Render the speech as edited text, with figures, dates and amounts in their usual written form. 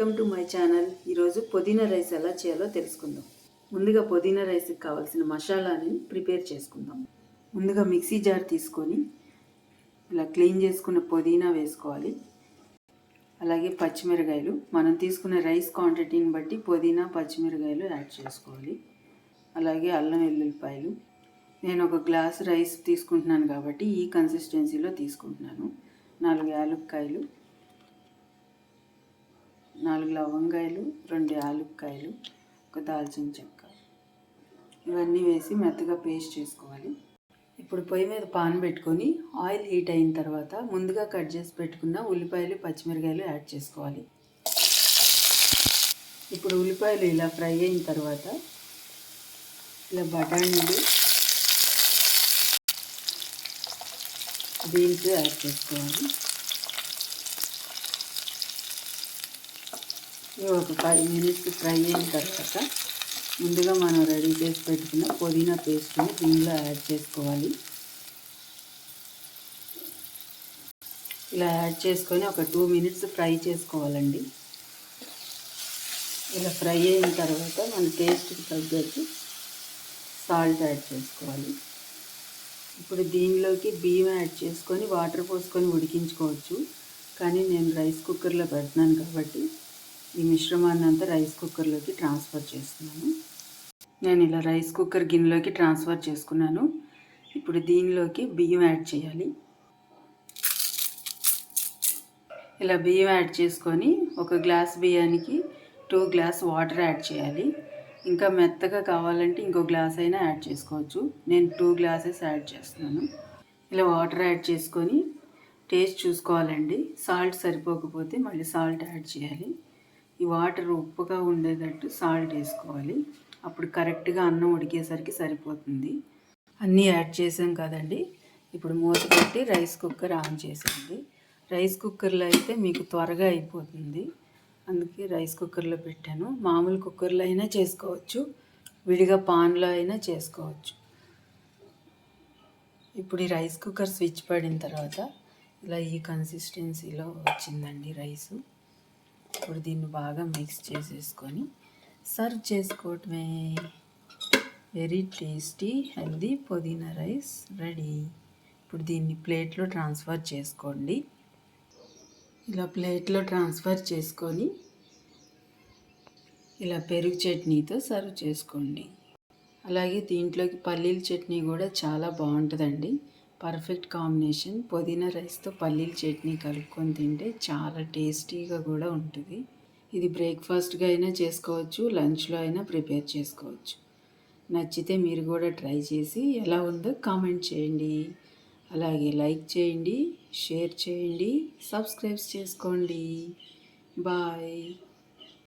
Welcome to my channel. ఈరోజు పుదీనా rice ఎలా చేయాలో తెలుసుకుందాం. ముందుగా పుదీనా రైస్కి కావాల్సిన మసాలాని ప్రిపేర్ చేసుకుందాం. ముందుగా మిక్సీ జార్ తీసుకొని ఇలా క్లీన్ చేసుకున్న పుదీనా వేసుకోవాలి. అలాగే పచ్చిమిరకాయలు, మనం తీసుకున్న రైస్ క్వాంటిటీని బట్టి పుదీనా పచ్చిమిరకాయలు యాడ్ చేసుకోవాలి. అలాగే అల్లం వెల్లుల్లిపాయలు, నేను ఒక గ్లాస్ రైస్ తీసుకుంటున్నాను కాబట్టి ఈ కన్సిస్టెన్సీలో తీసుకుంటున్నాను. 4 యాలక్కాయలు, 4 లవంగాయలు, 2 యాలక్కాయలు, ఒక దాల్చిన చెక్క, ఇవన్నీ వేసి మెత్తగా పేస్ట్ చేసుకోవాలి. ఇప్పుడు పొయ్యి మీద పాన్ పెట్టుకొని ఆయిల్ హీట్ అయిన తర్వాత ముందుగా కట్ చేసి పెట్టుకున్న ఉల్లిపాయలు పచ్చిమిరకాయలు యాడ్ చేసుకోవాలి. ఇప్పుడు ఉల్లిపాయలు ఇలా ఫ్రై అయిన తర్వాత ఇలా బఠానీలు, బీన్స్ యాడ్ చేసుకోవాలి. ఒక 5 మినిట్స్ ఫ్రై అయిన తర్వాత ముందుగా మనం రెడీ చేసి పెట్టుకున్న పుదీనా పేస్ట్ని దీనిలో యాడ్ చేసుకోవాలి. ఇలా యాడ్ చేసుకొని ఒక 2 మినిట్స్ ఫ్రై చేసుకోవాలండి. ఇలా ఫ్రై అయిన తర్వాత మన టేస్ట్కి తగ్గట్టు సాల్ట్ యాడ్ చేసుకోవాలి. ఇప్పుడు దీనిలోకి బియ్యం యాడ్ చేసుకొని వాటర్ పోసుకొని ఉడికించుకోవచ్చు, కానీ నేను రైస్ కుక్కర్లో పెడుతున్నాను కాబట్టి ఈ మిశ్రమాన్ని అంతా రైస్ కుక్కర్లోకి ట్రాన్స్ఫర్ చేస్తున్నాను. నేను ఇలా రైస్ కుక్కర్ గిన్నెలోకి ట్రాన్స్ఫర్ చేసుకున్నాను. ఇప్పుడు దీనిలోకి బియ్యం యాడ్ చేయాలి. ఇలా బియ్యం యాడ్ చేసుకొని ఒక గ్లాస్ బియ్యానికి 2 గ్లాస్ వాటర్ యాడ్ చేయాలి. ఇంకా మెత్తగా కావాలంటే ఇంకో గ్లాస్ అయినా యాడ్ చేసుకోవచ్చు. నేను 2 గ్లాసెస్ యాడ్ చేస్తున్నాను. ఇలా వాటర్ యాడ్ చేసుకొని టేస్ట్ చూసుకోవాలండి. సాల్ట్ సరిపోకపోతే మళ్ళీ సాల్ట్ యాడ్ చేయాలి. ఈ వాటర్ ఉప్పుగా ఉండేటట్టు సాల్ట్ వేసుకోవాలి. అప్పుడు కరెక్ట్గా అన్నం ఉడికేసరికి సరిపోతుంది. అన్నీ యాడ్ చేసాం కదండి. ఇప్పుడు మూత పెట్టి రైస్ కుక్కర్ ఆన్ చేసేయండి. రైస్ కుక్కర్లో అయితే మీకు త్వరగా అయిపోతుంది, అందుకే రైస్ కుక్కర్లో పెట్టాను. మామూలు కుక్కర్లో అయినా చేసుకోవచ్చు, విడిగా పాన్లో అయినా చేసుకోవచ్చు. ఇప్పుడు ఈ రైస్ కుక్కర్ స్విచ్ పడిన తర్వాత ఇలా ఈ కన్సిస్టెన్సీలో వచ్చిందండి రైసు. ఇప్పుడు దీన్ని బాగా మిక్స్ చేసేసుకొని సర్వ్ చేసుకోవటమే. వెరీ టేస్టీ హెల్దీ పుదీనా రైస్ రెడీ. ఇప్పుడు దీన్ని ప్లేట్లో ట్రాన్స్ఫర్ చేసుకోండి. ఇలా ప్లేట్లో ట్రాన్స్ఫర్ చేసుకొని ఇలా పెరుగు చట్నీతో సర్వ్ చేసుకోండి. అలాగే దీంట్లోకి పల్లీల చట్నీ కూడా చాలా బాగుంటుందండి. Perfect combination. పుదీనా రైస్తో పల్లీల చట్నీ కలుపుకొని తింటే చాలా టేస్టీగా కూడా ఉంటుంది. ఇది బ్రేక్ఫాస్ట్గా అయినా చేసుకోవచ్చు, లంచ్లో అయినా ప్రిపేర్ చేసుకోవచ్చు. నచ్చితే మీరు కూడా ట్రై చేసి ఎలా ఉందో కామెంట్ చేయండి. అలాగే లైక్ చేయండి, షేర్ చేయండి, సబ్స్క్రైబ్ చేసుకోండి. బాయ్.